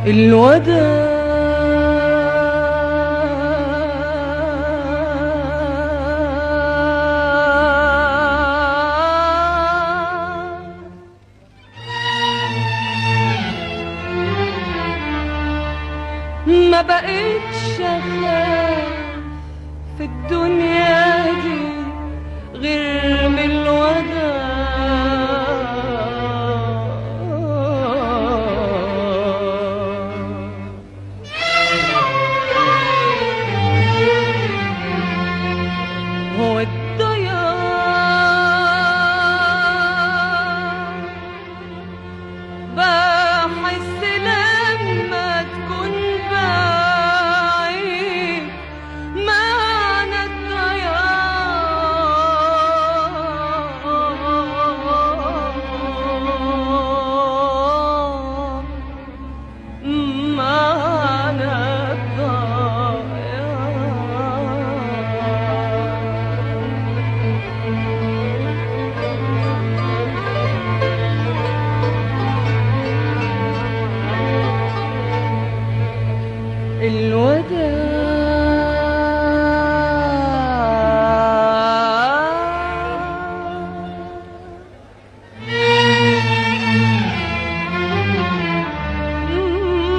الوداع ما بقتش اخاف في الدنيا دي غير من الوداع. هو الضياع بحس لما تكون بعيد معنى الضياع معنى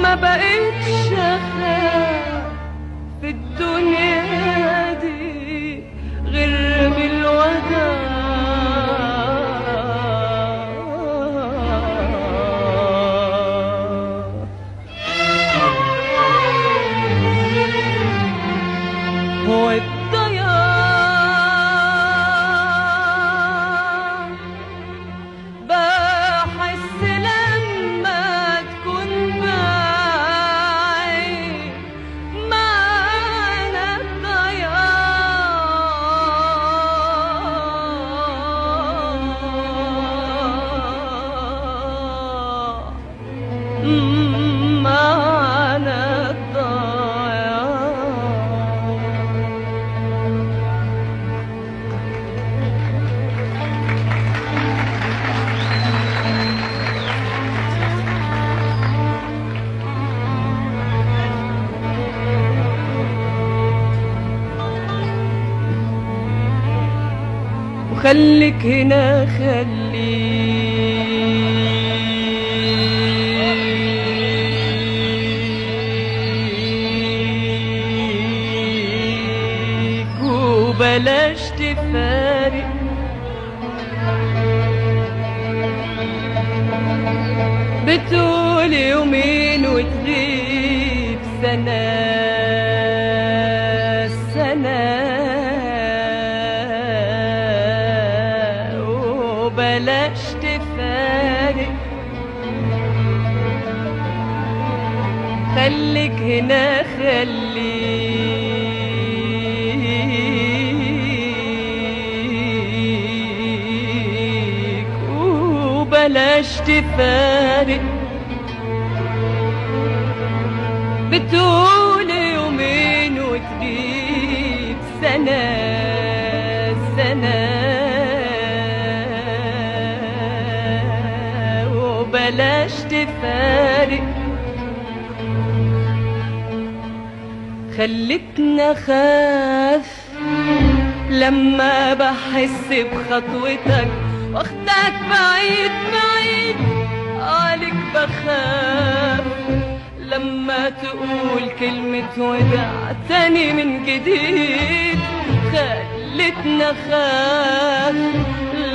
ما بقتش اخاف في الدنيا دي غير بالوداع. هو الضياع بحس لما تكون بعيد معنى الضياع معنى وخليك هنا خليك وبلاش تفارق. بتقول يومين وتغيب سنة بلاش تفارق. خليك هنا خليك وبلاش تفارق. بتقول يومين وتغيب سنة بلاش تفارق. خلتنا خاف لما بحس بخطوتك واخدك بعيد بعيد. عليك بخاف لما تقول كلمة وداع تاني من جديد. خلتنا خاف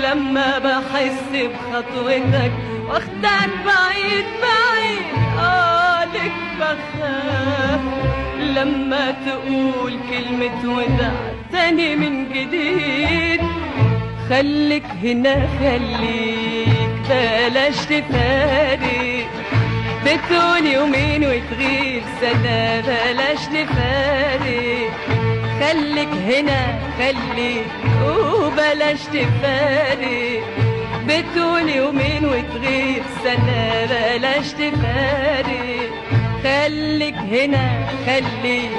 لما بحس بخطوتك واخدك بعيد بعيد. عليك بخاف لما تقول كلمة وداع تاني من جديد. خليك هنا خليك بلاش تفارق. بتقول يومين وتغيب سنة بلاش نفارق. خليك هنا خليك وبلاش تفارق. بتقول يومين وتغيب سنة بلاش تفارق. خليك هنا خليك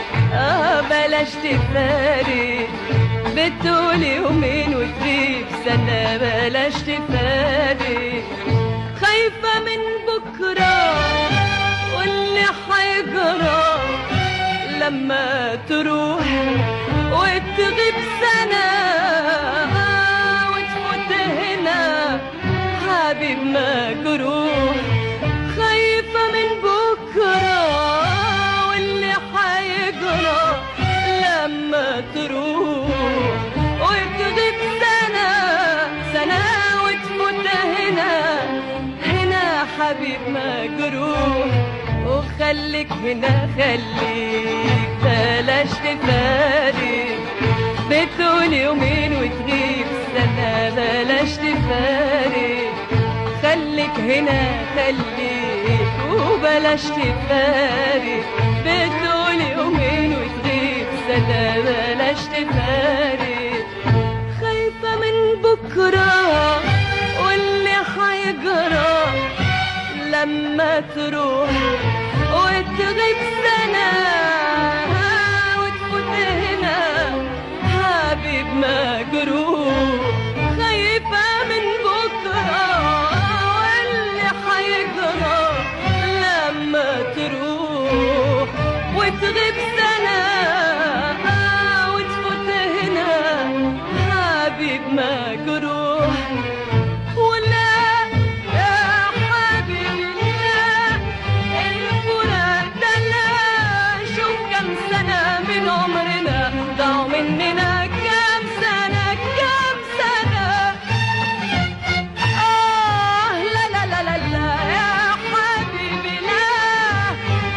بلاش تفارق. بتقول يومين وتغيب سنة بلاش تفارق. خايفة من بكرة واللي لما تروح وتغيب سنة وتفوت هنا حبيب مجروح. خايفة من بكرة واللي حيجرى لما تروح وتغيب سنة وتفوت هنا حبيب مجروح. وخليك هنا خليك بلاش تفارق، بتقول يومين وتغيب سنة بلاش تفارق. خليك هنا خليك وبلاش تفارق، بتقول يومين وتغيب سنة بلاش تفارق. خايفة من بكرة واللي حيجرى لما تروح وتغيب سنة وتفوت هنا حبيب مجروح. خايفة من بكرة واللي حيجرى لما تروح وتغيب سنة وتفوت هنا حبيب مجروح. ضاعوا مننا كام سنة كام سنة. لا لا لا لا لا يا حبيبي لا،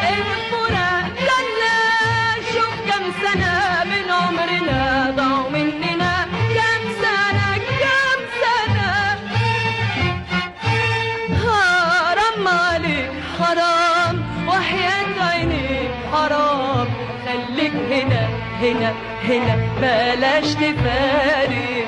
الفراق لا شوف كام سنة من عمرنا ضاعوا مننا كام سنة كام سنة. حرام عليك حرام وحياة عينيك حرام. خليك هنا بلاش تفارق،